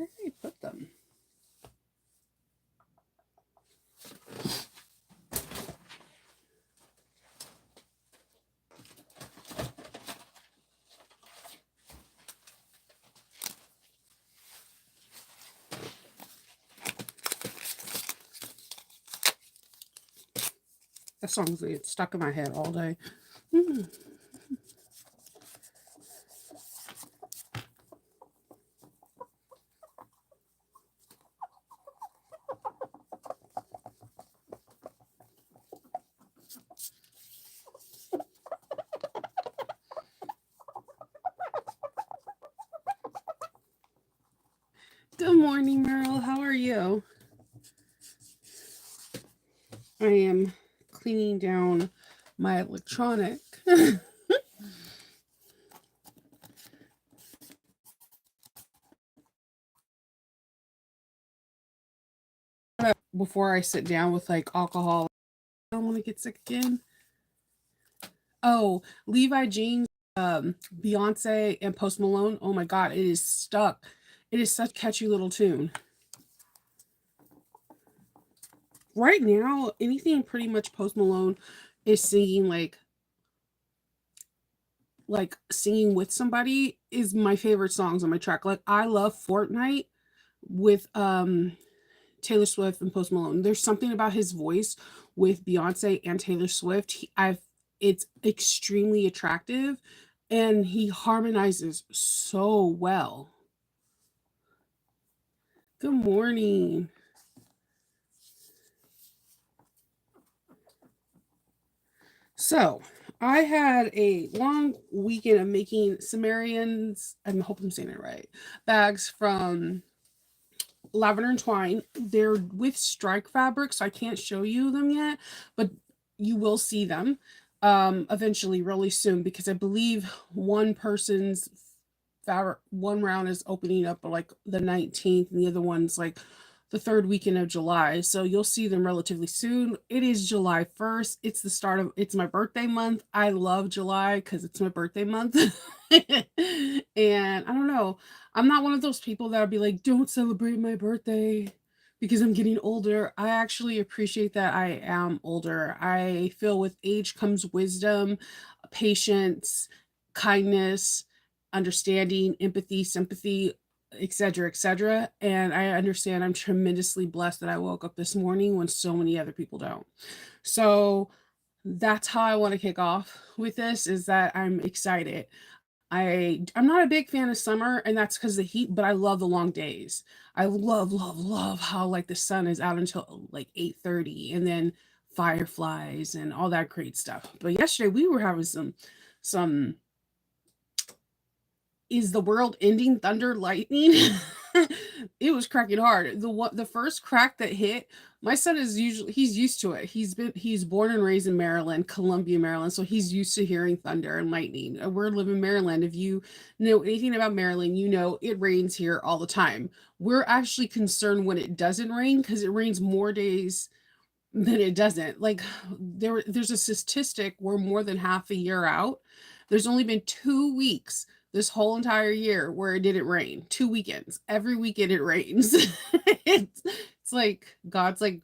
Where did I put them? That song's it's stuck in my head all day. Mm. Good morning, Merle. How are you? I am cleaning down my electronic. Before I sit down with like alcohol, I don't want to get sick again. Oh, Levi Jeans, Beyonce and Post Malone. Oh my God, it is stuck. It is such a catchy little tune. Right now, anything pretty much Post Malone is singing like singing with somebody is my favorite songs on my track. Like I love Fortnite with Taylor Swift and Post Malone. There's something about his voice with Beyonce and Taylor Swift. It's extremely attractive and he harmonizes so well. Good morning. So, I had a long weekend of making Sumerians, I hope I'm saying it right, bags from Lavender and Twine. They're with strike fabric, so I can't show you them yet, but you will see them eventually really soon because I believe one person's fabric one round is opening up like the 19th and the other one's like the third weekend of July. So you'll see them relatively soon. It is July 1st. It's the start of it's my birthday month. I love July because it's my birthday month. And I don't know. I'm not one of those people that'll be like, don't celebrate my birthday because I'm getting older. I actually appreciate that I am older. I feel with age comes wisdom, patience, kindness, understanding, empathy, sympathy, etc., etc. And I understand I'm tremendously blessed that I woke up this morning when so many other people don't. So that's how I want to kick off with this is that I'm excited. I'm not a big fan of summer and that's because of the heat, but I love the long days. I love how like the sun is out until like 8:30 and then fireflies and all that great stuff. But yesterday we were having some is the world ending thunder lightning. It was cracking hard. The first crack that hit, my son is usually he's used to it. He's born and raised in Maryland, Columbia, Maryland, so he's used to hearing thunder and lightning. We're living in Maryland. If you know anything about Maryland, you know it rains here all the time. We're actually concerned when it doesn't rain because it rains more days than it doesn't. Like there's a statistic where more than half a year out, there's only been 2 weeks this whole entire year where it didn't rain. 2 weekends. Every weekend it rains. It's like God's like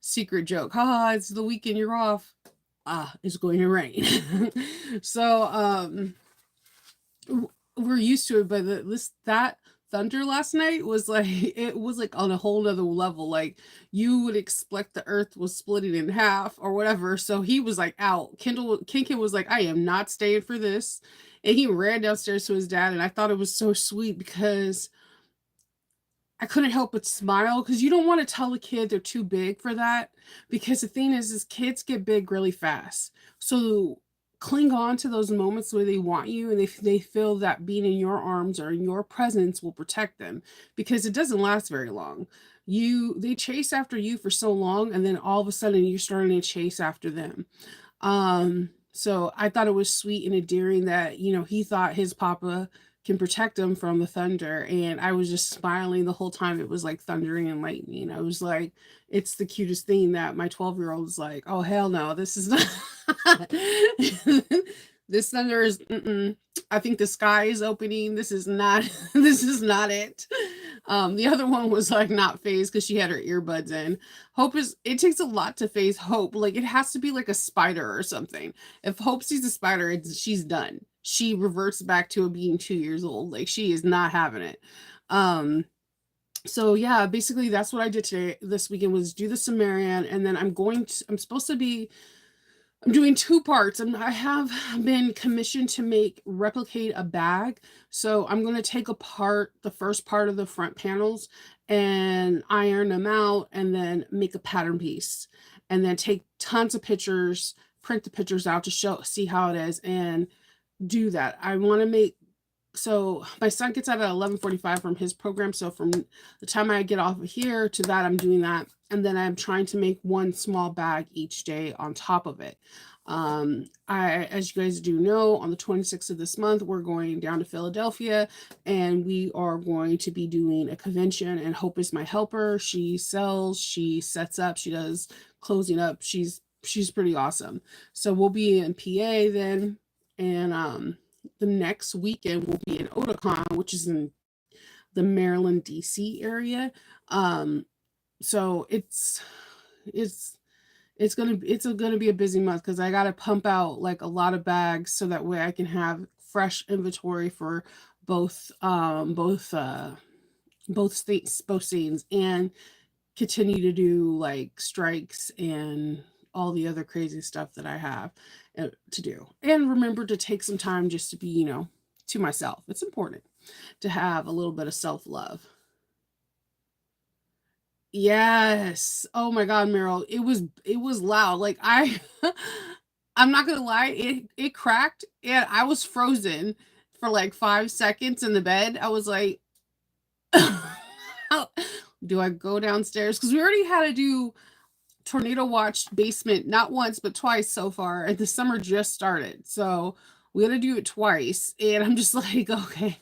secret joke. Haha, it's the weekend you're off. Ah, it's going to rain. So we're used to it, but that thunder last night was like it was like on a whole nother level. Like you would expect the earth was splitting in half or whatever. So he was like out. Kinkin was like, I am not staying for this. And he ran downstairs to his dad, and I thought it was so sweet because I couldn't help but smile because you don't want to tell a kid they're too big for that. Because the thing is kids get big really fast. So cling on to those moments where they want you and they feel that being in your arms or in your presence will protect them because it doesn't last very long. They chase after you for so long and then all of a sudden you're starting to chase after them. So I thought it was sweet and endearing that, he thought his papa can protect him from the thunder. And I was just smiling the whole time it was like thundering and lightning. I was like, it's the cutest thing that my 12-year-old is like, oh, hell no, this is not. This thunder is I think the sky is opening. This is not this is not it. The other one was like not phased because she had her earbuds in. Hope is it takes a lot to phase Hope. Like it has to be like a spider or something. If Hope sees a spider, she's done. She reverts back to being 2 years old. Like she is not having it. Um, so yeah, basically that's what I did today this weekend was do the Sumerian, and then I'm supposed to be I'm doing two parts. I have been commissioned to replicate a bag. So I'm going to take apart the first part of the front panels and iron them out and then make a pattern piece. And then take tons of pictures, print the pictures out to see how it is and do that. I want to make so my son gets out at 11:45 from his program. So from the time I get off of here to that, I'm doing that. And then I'm trying to make one small bag each day on top of it. As you guys do know, on the 26th of this month, we're going down to Philadelphia and we are going to be doing a convention, and Hope is my helper. She sells, she sets up, she does closing up. She's pretty awesome. So we'll be in PA then. And the next weekend will be in Otakon, which is in the Maryland, DC area. So it's gonna be a busy month because I gotta pump out like a lot of bags so that way I can have fresh inventory for both both scenes and continue to do like strikes and all the other crazy stuff that I have to do. And remember to take some time just to be, to myself. It's important to have a little bit of self-love. Yes. Oh my god, Meryl. It was loud. Like I'm not gonna lie, it cracked and I was frozen for like 5 seconds in the bed. I was like, do I go downstairs? Because we already had to do tornado watch basement not once but twice so far, and the summer just started. So we had to do it twice, and I'm just like, okay,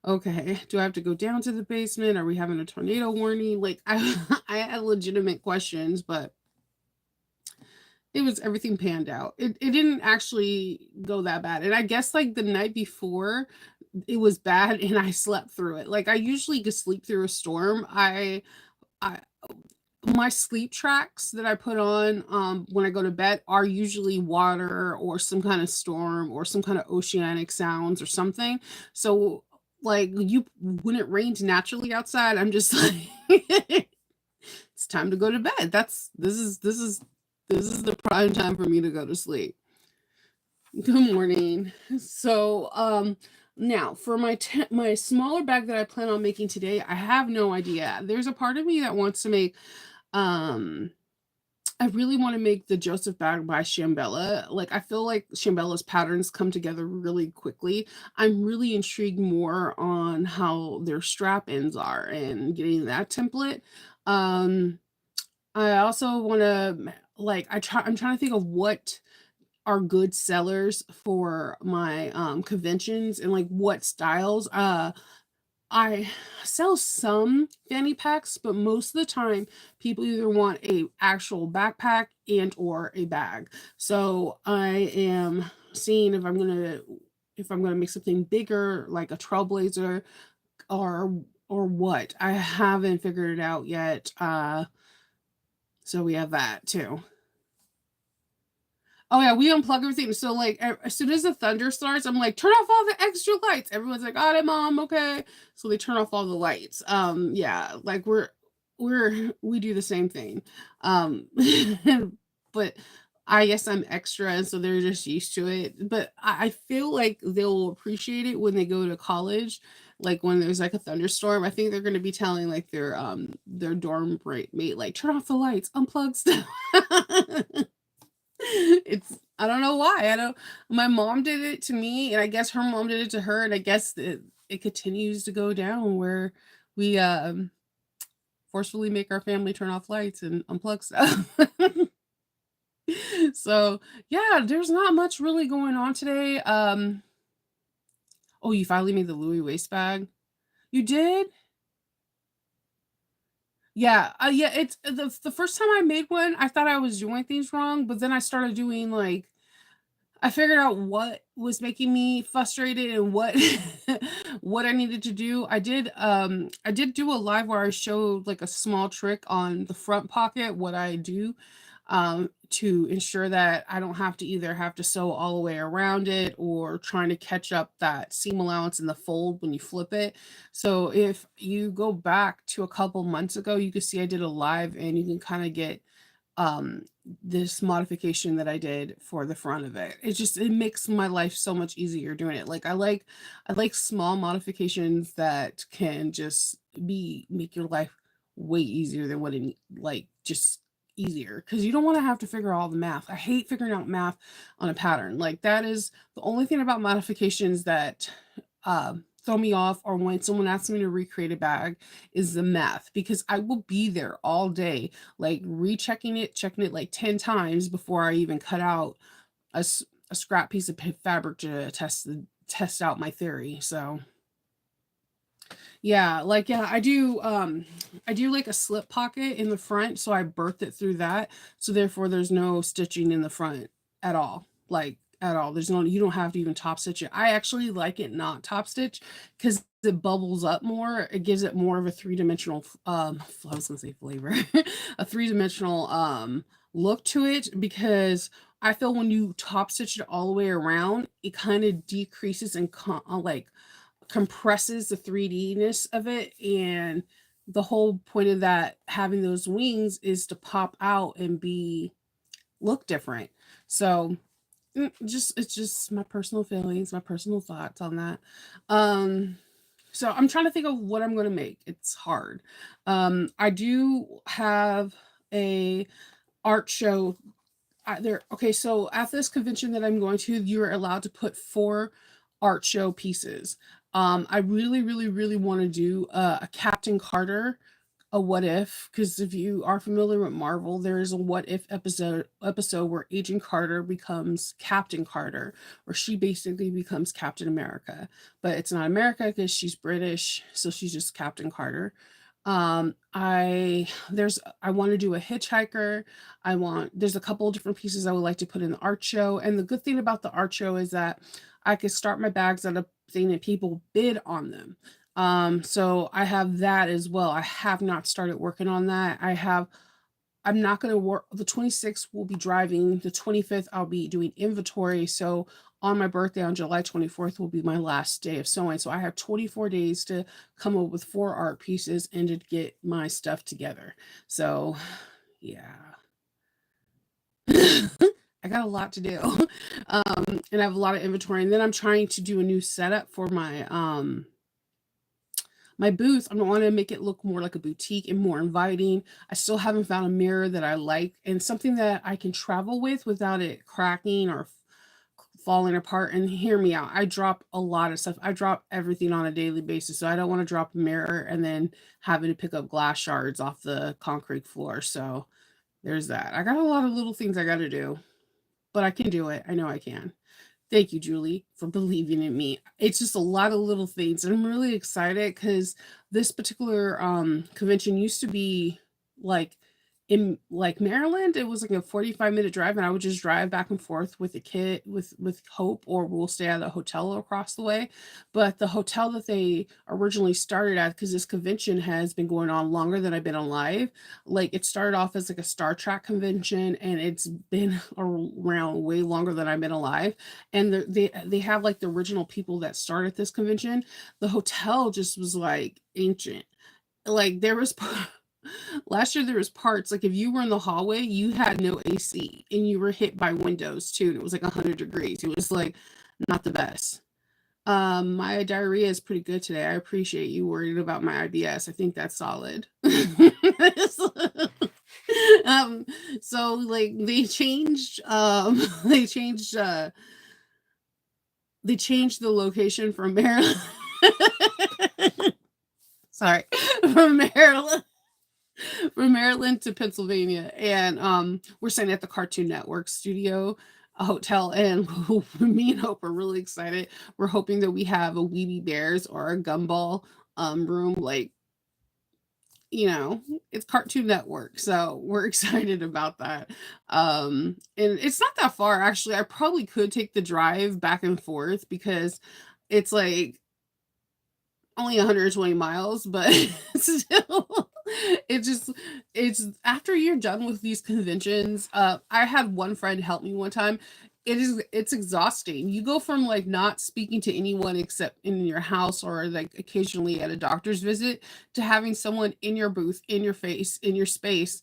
do I have to go down to the basement? Are we having a tornado warning? Like I had legitimate questions, but everything panned out. It didn't actually go that bad. And I guess like the night before it was bad and I slept through it. Like I usually could sleep through a storm. I my sleep tracks that I put on when I go to bed are usually water or some kind of storm or some kind of oceanic sounds or something. So like when it rains naturally outside, I'm just like it's time to go to bed. This is the prime time for me to go to sleep. Good morning. So, now for my smaller bag that I plan on making today, I have no idea. There's a part of me that wants to make, um, I really want to make the Joseph bag by Shambella. Like I feel like Shambella's patterns come together really quickly. I'm really intrigued more on how their strap ends are and getting that template. Um, I also want to like I'm trying to think of what are good sellers for my conventions and like what styles. I sell some fanny packs, but most of the time people either want a actual backpack and or a bag. So I am seeing if I'm gonna make something bigger like a trailblazer or what. I haven't figured it out yet. So we have that too. Oh yeah, we unplug everything. So like as soon as the thunder starts, I'm like, turn off all the extra lights. Everyone's like, got it, mom, okay. So they turn off all the lights. Yeah, like we do the same thing. Um but I guess I'm extra and so they're just used to it. But I feel like they'll appreciate it when they go to college. Like when there's like a thunderstorm, I think they're gonna be telling like their dorm mate, like turn off the lights, unplug stuff. I don't know why. I don't My mom did it to me and I guess her mom did it to her and I guess it continues to go down where we forcefully make our family turn off lights and unplug stuff. So, yeah, there's not much really going on today. Oh, you finally made the Louis waist bag? You did? Yeah, yeah, it's the first time I made one, I thought I was doing things wrong, but then I started doing like I figured out what was making me frustrated and what what I needed to do. I did do a live where I showed like a small trick on the front pocket, what I do to ensure that I don't have to either have to sew all the way around it or trying to catch up that seam allowance in the fold when you flip it. So if you go back to a couple months ago, you can see I did a live and you can kind of get um this modification that I did for the front of it. It makes my life so much easier doing it. Like I like small modifications that can just be make your life way easier than what it like just easier because you don't want to have to figure out all the math. I hate figuring out math on a pattern. Like that is the only thing about modifications that throw me off or when someone asks me to recreate a bag is the math because I will be there all day like rechecking it, checking it like 10 times before I even cut out a scrap piece of fabric to test out my theory. So yeah, like yeah, I do like a slip pocket in the front, so I birthed it through that. So therefore there's no stitching in the front at all. Like at all. There's no you don't have to even top stitch it. I actually like it not top stitch because it bubbles up more. It gives it more of a three-dimensional I was gonna say flavor, a three-dimensional look to it because I feel when you top stitch it all the way around, it kind of decreases and like compresses the 3D-ness of it, and the whole point of that having those wings is to pop out and be look different. So, just it's just my personal feelings, my personal thoughts on that. Um, so I'm trying to think of what I'm gonna make. It's hard. I do have a art show there. Okay, so at this convention that I'm going to, you're allowed to put 4 art show pieces. I really, really, really want to do a Captain Carter, a what if, because if you are familiar with Marvel, there is a what if episode where Agent Carter becomes Captain Carter, or she basically becomes Captain America. But it's not America because she's British, so she's just Captain Carter. I want to do a hitchhiker. There's a couple of different pieces I would like to put in the art show. And the good thing about the art show is that I could start my bags at a thing and people bid on them. So I have that as well. I have not started working on that. I'm not going to work. The 26th we'll be driving. The 25th I'll be doing inventory. So on my birthday on July 24th will be my last day of sewing. So I have 24 days to come up with 4 art pieces and to get my stuff together. So yeah. I got a lot to do. And I have a lot of inventory. And then I'm trying to do a new setup for my booth. I want to make it look more like a boutique and more inviting. I still haven't found a mirror that I like and something that I can travel with without it cracking or falling apart. And hear me out. I drop a lot of stuff. I drop everything on a daily basis. So I don't want to drop a mirror and then having to pick up glass shards off the concrete floor. So there's that. I got a lot of little things I got to do, but I can do it. I know I can. Thank you, Julie, for believing in me. It's just a lot of little things. And I'm really excited because this particular convention used to be like in like Maryland. It was like a 45-minute drive, and I would just drive back and forth with a kid with Hope, or we'll stay at a hotel across the way. But the hotel that they originally started at, because this convention has been going on longer than I've been alive, like it started off as like a Star Trek convention, and it's been around way longer than I've been alive. And they have like the original people that started this convention. The hotel just was like ancient. Like there was last year there was parts like if you were in the hallway, you had no AC and you were hit by windows too. And it was like 100 degrees. It was like not the best. My diarrhea is pretty good today. I appreciate you worried about my IBS. I think that's solid. um, so like they changed the location from Maryland. Sorry, from Maryland from Maryland to Pennsylvania, and we're staying at the Cartoon Network studio hotel, and me and Hope are really excited. We're hoping that we have a Weeby Bears or a Gumball room, like you know, it's Cartoon Network, so we're excited about that. And it's not that far actually. I probably could take the drive back and forth because it's like only 120 miles, but still, it just it's after you're done with these conventions. I had one friend help me one time. It's exhausting. You go from like not speaking to anyone except in your house or like occasionally at a doctor's visit to having someone in your booth, in your face, in your space,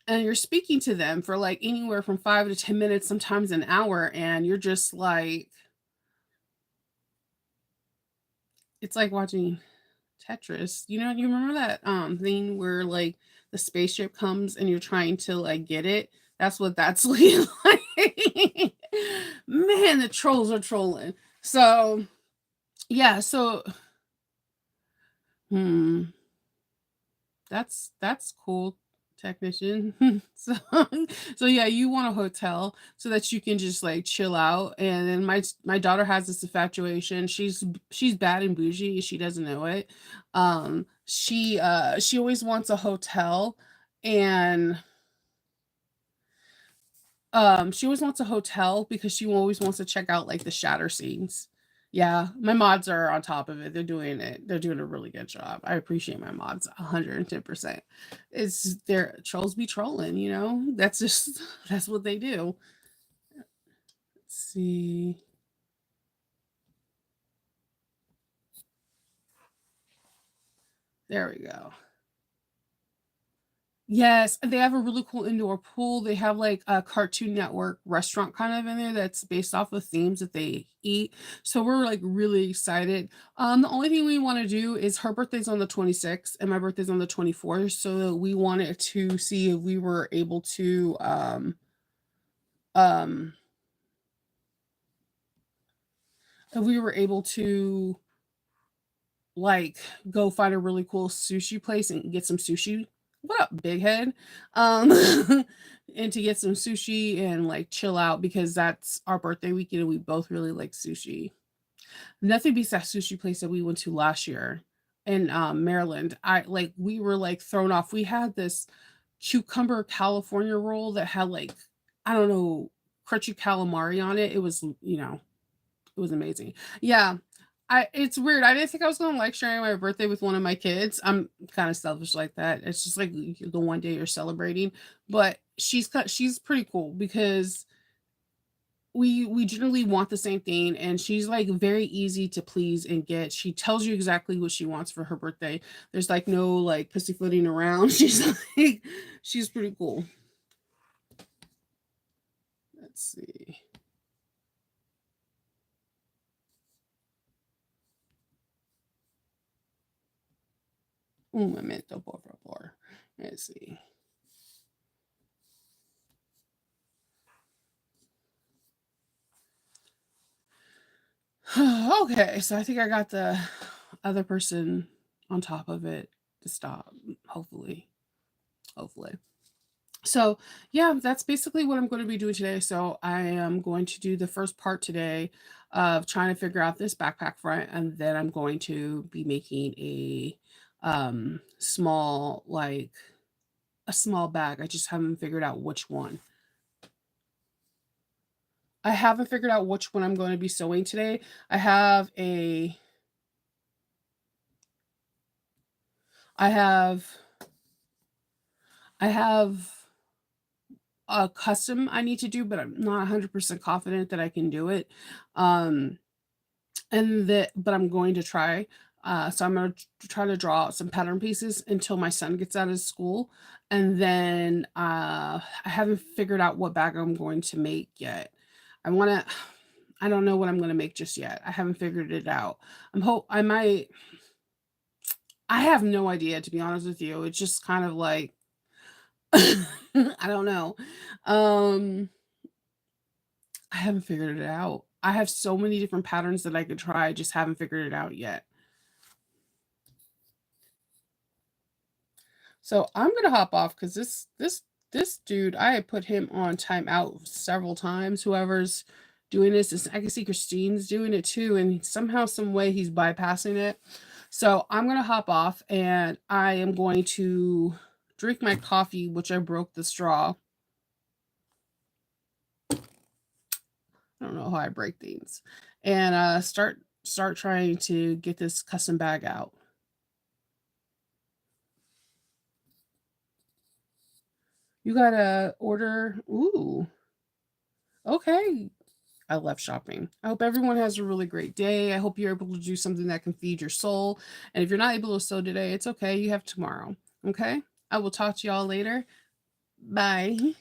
and you're speaking to them for like anywhere from 5 to 10 minutes, sometimes an hour, and you're just like it's like watching Tetris. You remember that thing where like the spaceship comes and you're trying to like get it? That's what that's looking like. Man, the trolls are trolling. So yeah, so hmm, that's cool, technician. So yeah, you want a hotel so that you can just like chill out. And then my daughter has this infatuation. She's bad and bougie. She doesn't know it. She always wants a hotel, and she always wants a hotel because she always wants to check out like the shatter scenes. Yeah, my mods are on top of it. They're doing it. They're doing a really good job. I appreciate my mods 110%. It's their trolls be trolling, you know? That's just that's what they do. Let's see. There we go. Yes, they have a really cool indoor pool. They have like a Cartoon Network restaurant kind of in there that's based off of themes that they eat. So we're like really excited. The only thing we want to do is her birthday's on the 26th and my birthday's on the 24th. So we wanted to see if we were able to um if we were able to like go find a really cool sushi place and get some sushi. What up, big head? Um, and to get some sushi and like chill out because that's our birthday weekend and we both really like sushi. Nothing beats that sushi place that we went to last year in Maryland. I like we were like thrown off. We had this cucumber California roll that had like I don't know crunchy calamari on it. It was it was amazing. Yeah. It's weird. I didn't think I was gonna like sharing my birthday with one of my kids. I'm kind of selfish like that. It's just like the one day you're celebrating. But she's pretty cool because we generally want the same thing and she's like very easy to please and get. She tells you exactly what she wants for her birthday. There's like no like pussyfooting around. She's pretty cool. Let's see. Un momento, por favor. Let's see. Okay, so I think I got the other person on top of it to stop, hopefully. Hopefully. So, yeah, that's basically what I'm going to be doing today. So, I am going to do the first part today of trying to figure out this backpack front, and then I'm going to be making a small like a small bag. I just haven't figured out which one. I haven't figured out which one I'm going to be sewing today. I have a I have I have a custom I need to do, but I'm not 100% confident that I can do it. Um, but I'm going to try. So I'm going to try to draw out some pattern pieces until my son gets out of school. And then I haven't figured out what bag I'm going to make yet. I want to, I don't know what I'm going to make just yet. I haven't figured it out. I might, I have no idea, to be honest with you. It's just kind of like, I don't know. Um, I haven't figured it out. I have so many different patterns that I could try. I just haven't figured it out yet. So I'm gonna hop off because this dude, I had put him on timeout several times. Whoever's doing this, I can see Christine's doing it too, and somehow, some way, he's bypassing it. So I'm gonna hop off and I am going to drink my coffee, which I broke the straw. I don't know how I break things. And start trying to get this custom bag out. You gotta order. Ooh, okay. I love shopping. I hope everyone has a really great day. I hope you're able to do something that can feed your soul. And if you're not able to sew today, it's okay. You have tomorrow. Okay. I will talk to y'all later. Bye.